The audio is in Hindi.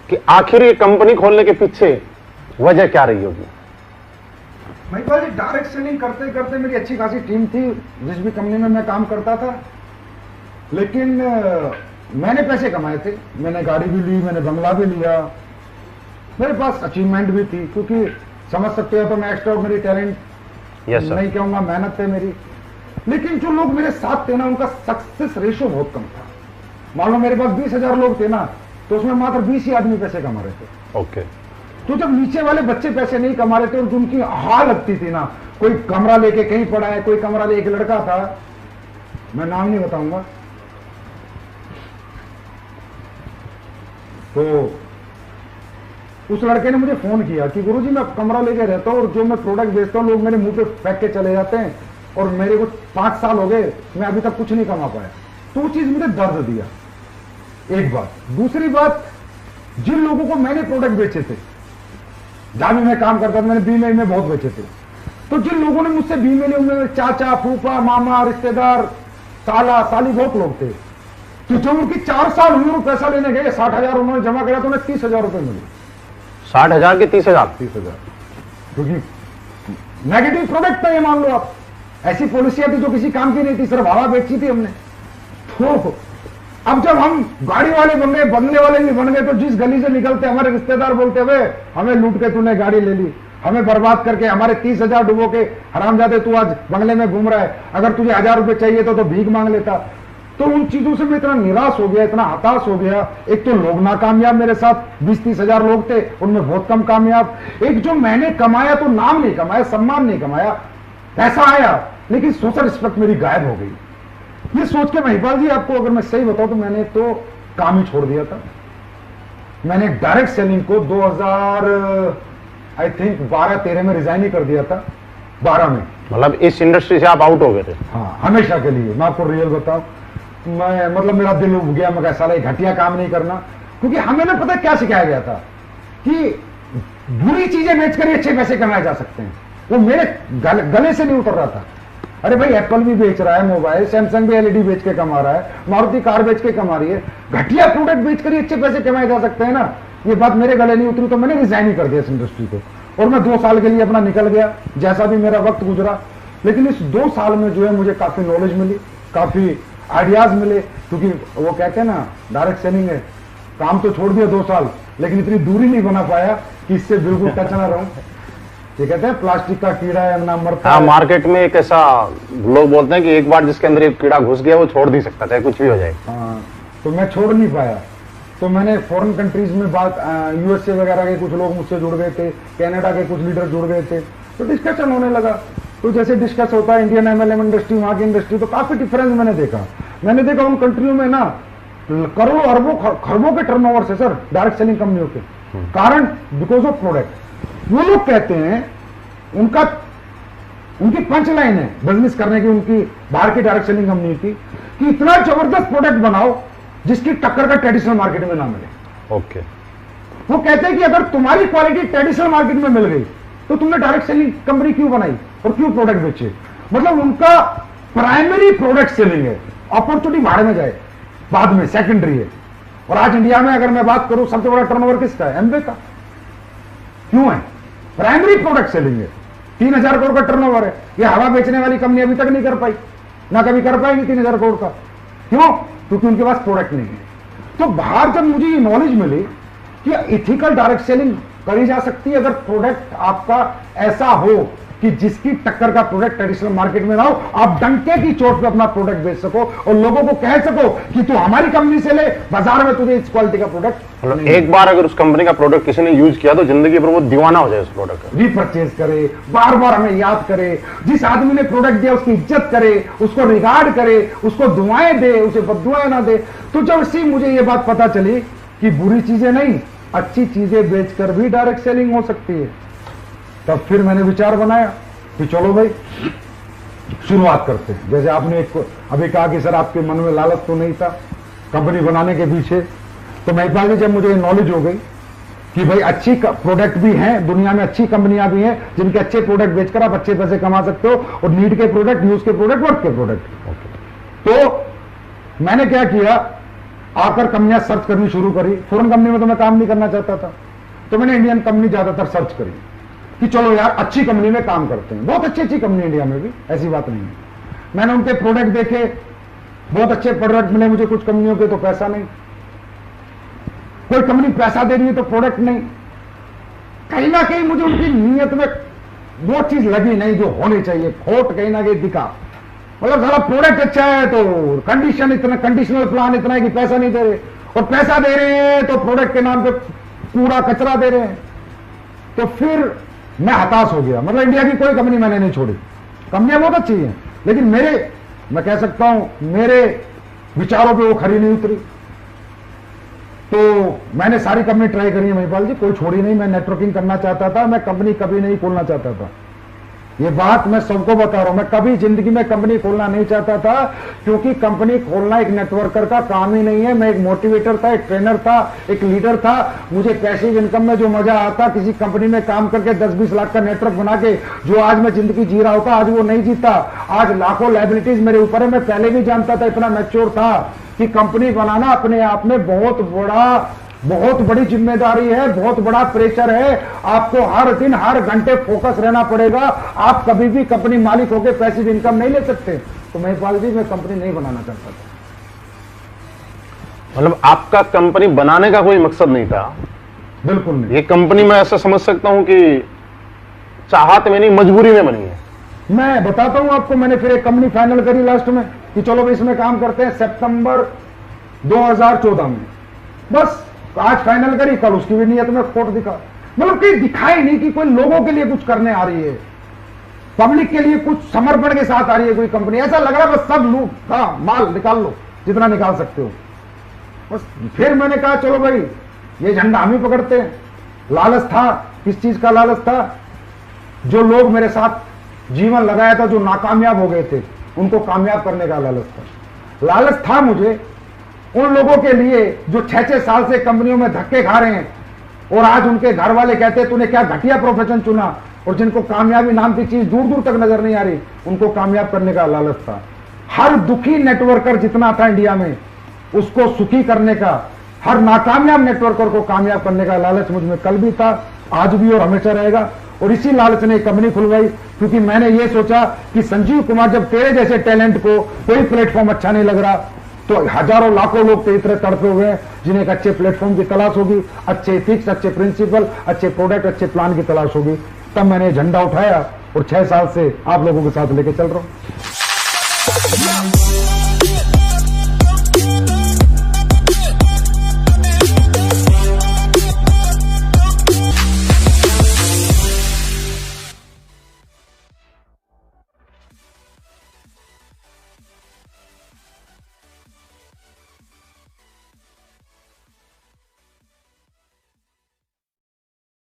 कि आखिर ये कंपनी खोलने के पीछे वजह क्या रही होगी? महिपाल जी, डायरेक्ट सेलिंग करते करते मेरी अच्छी खासी टीम थी जिस भी कंपनी में मैं काम करता था, लेकिन मैंने पैसे कमाए थे, मैंने गाड़ी भी ली, मैंने बंगला भी लिया, मेरे पास अचीवमेंट भी थी, क्योंकि समझ सकते हो तो मैं एक्स्ट्रा ऑर्डिनरी टैलेंट नहीं कहूंगा, मेहनत है मेरी। लेकिन जो लोग मेरे साथ थे ना, उनका सक्सेस रेशियो बहुत कम था। मान लो मेरे पास 20,000 लोग थे ना, तो उसमें मात्र 20 ही आदमी पैसे कमा रहे थे। ओके। तो जब नीचे वाले बच्चे पैसे नहीं कमा रहे थे और उनकी हाल लगती थी ना, कोई कमरा लेके कहीं पड़ा है, कोई कमरा ले, एक लड़का था, मैं नाम नहीं बताऊंगा, तो उस लड़के ने मुझे फोन किया कि गुरुजी मैं कमरा लेके रहता हूं और जो मैं प्रोडक्ट बेचता हूं लोग मेरे मुंह पे फेंक के चले जाते हैं और मेरे को 5 साल हो गए, मैं अभी तक कुछ नहीं कमा पाया। तो वो चीज मुझे दर्द दिया, एक बात। दूसरी बात, जिन लोगों को मैंने प्रोडक्ट बेचे थे, जहां भी मैं काम करता था, मैंने बीमेल में बहुत बेचे थे, तो जिन लोगों ने मुझसे बीमेल में चाचा, फूफा, मामा, रिश्तेदार, साला, साली बहुत लोग थे, तो जब उनकी 4 साल हुए और पैसा लेने गए, 60,000 उन्होंने जमा करा तो उन्हें 30,000 रुपए मिले। 60,000 के 30,000? 30,000, क्योंकि नेगेटिव प्रोडक्ट था ये, मान लो आप। ऐसी पॉलिसियां थी जो किसी काम की नहीं थी, सिर्फ हवा बेची थी हमने। तो अब जब हम गाड़ी वाले बन गए, बंगले वाले भी बन गए, तो जिस गली से निकलते हमारे रिश्तेदार बोलते हुए, हमें लूट के तूने गाड़ी ले ली, हमें बर्बाद करके हमारे 30,000 डुबो के हरामजादे तू आज बंगले में घूम रहा है, अगर तुझे 1,000 रुपए चाहिए तो भीख मांग लेता। तो उन चीजों से मैं इतना निराश हो गया, इतना हताश हो गया। एक तो लोग नाकामयाब, मेरे साथ 20-30,000 लोग थे, उनमें बहुत कम कामयाब। एक जो मैंने कमाया तो नाम नहीं कमाया, सम्मान नहीं कमाया, पैसा आया लेकिन सोशल रिस्पेक्ट मेरी गायब हो गई। ये सोच के महिपाल जी आपको अगर मैं सही बताऊं तो मैंने तो काम ही छोड़ दिया था। मैंने डायरेक्ट सेलिंग को 2000 आई थिंक 12-13 में रिजाइन ही कर दिया था, 12 में। मतलब इस इंडस्ट्री से आप आउट हो गए थे? हाँ, हमेशा के लिए। मैं आपको रियल बताऊं, मैं मतलब मेरा दिल उब गया, मैं साला घटिया काम नहीं करना, क्योंकि हमें ना पता क्या सिखाया गया था कि बुरी चीजें बेचकर ही अच्छे पैसे कमाए जा सकते हैं। वो मेरे गले से नहीं उतर रहा था। अरे भाई, एप्पल भी बेच रहा है मोबाइल, सैमसंग भी एलईडी बेच के कमा रहा है, मारुति कार बेच के कमा रही है, घटिया प्रोडक्ट बेचकर ही अच्छे पैसे कमाए जा सकते हैं ना। ये बात मेरे गले नहीं उतरी, तो मैंने रिजाइन ही कर दिया इस इंडस्ट्री को, और मैं 2 साल के लिए अपना निकल गया, जैसा भी मेरा वक्त गुजरा। लेकिन इस 2 साल में जो है मुझे काफी नॉलेज मिली, काफी आइडियाज मिले, क्योंकि वो कहते हैं ना, डायरेक्ट सेलिंग है, काम तो छोड़ दिया 2 साल, लेकिन इतनी दूरी नहीं बना पाया कि इससे बिल्कुल टच ना रहूं। ये कहते हैं प्लास्टिक का कीड़ा है ना मरता। हाँ, मार्केट में एक ऐसा लोग बोलते हैं कि एक बार जिसके अंदर एक कीड़ा घुस गया वो छोड़ नहीं सकता, चाहे कुछ भी हो जाए। हाँ, तो मैं छोड़ नहीं पाया। तो मैंने फॉरेन कंट्रीज में बात, यूएसए वगैरह के कुछ लोग मुझसे जुड़ गए थे, कनाडा के कुछ लीडर जुड़ गए थे, तो डिस्कशन होने लगा। तो जैसे डिस्कस होता है इंडियन एमएलएम इंडस्ट्री, वहां की इंडस्ट्री, तो काफी डिफरेंस मैंने देखा उन कंट्रियों में ना करोड़ों अरबों खरबों के टर्नओवर से सर डायरेक्ट सेलिंग कंपनियों के कारण, बिकॉज ऑफ प्रोडक्ट। वो लोग कहते हैं, उनकी पंच लाइन है बिजनेस करने की, उनकी बाहर की डायरेक्ट सेलिंग कंपनी की, कि इतना जबरदस्त प्रोडक्ट बनाओ जिसकी टक्कर का ट्रेडिशनल मार्केट में ना मिले। ओके। वो कहते हैं कि अगर तुम्हारी क्वालिटी ट्रेडिशनल मार्केट में मिल गई तो तुमने डायरेक्ट सेलिंग कंपनी क्यों बनाई और क्यों प्रोडक्ट बेचे। मतलब उनका प्राइमरी प्रोडक्ट सेलिंग है, अपॉर्चुनिटी भाड़ में जाए बाद में सेकेंडरी है। और आज इंडिया में अगर मैं बात करूं, सबसे बड़ा टर्नओवर किसका है? एमवे का। क्यों है? प्राइमरी प्रोडक्ट सेलिंग है, 3,000 करोड़ का टर्नओवर है। ये हवा बेचने वाली कंपनी अभी तक नहीं कर पाई, ना कभी कर पाएंगी 3,000 करोड़ का। क्यों? क्योंकि उनके पास प्रोडक्ट नहीं है। तो बाहर जब मुझे ये नॉलेज मिली कि इथिकल डायरेक्ट सेलिंग करी जा सकती है अगर प्रोडक्ट आपका ऐसा हो कि जिसकी टक्कर का प्रोडक्ट ट्रेडिशनल मार्केट में ना हो, आप डंके की चोट पे अपना प्रोडक्ट बेच सको और लोगों को कह सको कि तू हमारी कंपनी से ले, बाजार में तुझे इस क्वालिटी का प्रोडक्ट। मतलब एक बार अगर उस कंपनी का प्रोडक्ट किसी ने यूज किया तो जिंदगी भर वो दीवाना हो जाए उस प्रोडक्ट का, रीपरचेज करे, बार बार हमें याद करे, जिस आदमी ने प्रोडक्ट दिया उसकी इज्जत करे, उसको रिगार्ड करे, उसको दुआएं दे, उसे बददुआएं ना दे। तो जब से मुझे ये बात पता चली कि बुरी चीजें नहीं, अच्छी चीजें बेचकर भी डायरेक्ट सेलिंग हो सकती है, तब फिर मैंने विचार बनाया कि चलो भाई शुरुआत करते हैं। जैसे आपने अभी कहा कि सर आपके मन में लालच तो नहीं था कंपनी बनाने के पीछे, तो महिपाल जी जब मुझे नॉलेज हो गई कि भाई अच्छी प्रोडक्ट भी हैं, दुनिया में अच्छी कंपनियां भी हैं जिनके अच्छे प्रोडक्ट बेचकर आप अच्छे पैसे कमा सकते हो, और नीड के प्रोडक्ट, यूज के प्रोडक्ट, वर्क के प्रोडक्ट। तो मैंने क्या किया आकर कंपनियां सर्च करनी शुरू करी। फॉरेन कंपनी में तो मैं काम नहीं करना चाहता था, तो मैंने इंडियन कंपनी ज्यादातर सर्च करी कि चलो यार अच्छी कंपनी में काम करते हैं। बहुत अच्छी अच्छी कंपनी इंडिया में भी, ऐसी बात नहीं है। मैंने उनके प्रोडक्ट देखे, बहुत अच्छे प्रोडक्ट मिले मुझे। कुछ कंपनियों के तो पैसा नहीं, कोई कंपनी पैसा दे रही है तो प्रोडक्ट नहीं। कहीं ना कहीं मुझे उनकी नीयत में वो चीज लगी नहीं जो होनी चाहिए, खोट कहीं ना कहीं दिखा। मतलब सारा प्रोडक्ट अच्छा है तो कंडीशन इतना, कंडीशनल प्लान इतना है कि पैसा नहीं दे रहे, और पैसा दे रहे हैं तो प्रोडक्ट के नाम पे कूड़ा कचरा दे रहे हैं। तो फिर मैं हताश हो गया। मतलब इंडिया की कोई कंपनी मैंने नहीं छोड़ी, कंपनियां बहुत अच्छी हैं, लेकिन मैं कह सकता हूं मेरे विचारों पे वो खरी नहीं उतरी। तो मैंने सारी कंपनी ट्राई करी है महिपाल जी, कोई छोड़ी नहीं। मैं नेटवर्किंग करना चाहता था, मैं कंपनी कभी नहीं खोलना चाहता था। ये बात मैं सबको बता रहा हूं, मैं कभी जिंदगी में कंपनी खोलना नहीं चाहता था, क्योंकि कंपनी खोलना एक नेटवर्कर का काम ही नहीं है। मैं एक मोटिवेटर था, एक ट्रेनर था, एक लीडर था। मुझे पैसिव इनकम में जो मजा आता, किसी कंपनी में काम करके 10-20 लाख का नेटवर्क बना के जो आज मैं जिंदगी जी रहा होता, आज वो नहीं जीता। आज लाखों लायबिलिटीज मेरे ऊपर है। मैं पहले भी जानता था, इतना मैच्योर था कि कंपनी बनाना अपने आप में बहुत बड़ी जिम्मेदारी है, बहुत बड़ा प्रेशर है। आपको हर दिन हर घंटे फोकस रहना पड़ेगा। आप कभी भी कंपनी मालिक होकर पैसिव इनकम नहीं ले सकते। तो महिपाल जी मैं कंपनी नहीं बनाना चाहता था। मतलब आपका कंपनी बनाने का कोई मकसद नहीं था? बिल्कुल नहीं। ये कंपनी मैं ऐसा समझ सकता हूं कि चाहत में नहीं, मजबूरी में बनी है। मैं बताता हूं आपको, मैंने फिर एक कंपनी फाइनल करी लास्ट में कि चलो भाई इसमें काम करते हैं, सितंबर 2014 में। बस आज फाइनल करी, कल उसकी भी नियत में खोट दिखा। मतलब कि दिखाई नहीं कि कोई लोगों के लिए कुछ करने आ रही है, पब्लिक के लिए कुछ समर्पण के साथ आ रही है कोई कंपनी। ऐसा लग रहा है बस सब लूट, हाँ माल निकाल लो जितना निकाल सकते हो बस। फिर मैंने कहा चलो भाई ये झंडा हम ही पकड़ते हैं। लालच था, किस चीज का लालच था? जो लोग मेरे साथ जीवन लगाया था, जो नाकामयाब हो गए थे, उनको कामयाब करने का लालच था। लालच था मुझे उन लोगों के लिए जो 6-6 साल से कंपनियों में धक्के खा रहे हैं, और आज उनके घर वाले कहते हैं तूने क्या घटिया प्रोफेशन चुना, और जिनको कामयाबी नाम की चीज दूर दूर तक नजर नहीं आ रही, उनको कामयाब करने का लालच था। हर दुखी नेटवर्कर जितना था इंडिया में, उसको सुखी करने का, हर नाकामयाब नेटवर्कर को कामयाब करने का लालच मुझ में कल भी था, आज भी और हमेशा रहेगा। और इसी लालच ने कंपनी खुलवाई, क्योंकि मैंने ये सोचा कि संजीव कुमार, जब तेरे जैसे टैलेंट को कोई प्लेटफॉर्म अच्छा नहीं लग रहा, तो हजारों लाखों लोग तेरी तरह तड़पे हुए हैं जिन्हें एक अच्छे प्लेटफॉर्म की तलाश होगी, अच्छे एथिक्स, अच्छे प्रिंसिपल, अच्छे प्रोडक्ट, अच्छे प्लान की तलाश होगी। तब मैंने झंडा उठाया और 6 साल से आप लोगों के साथ लेके चल रहा हूं।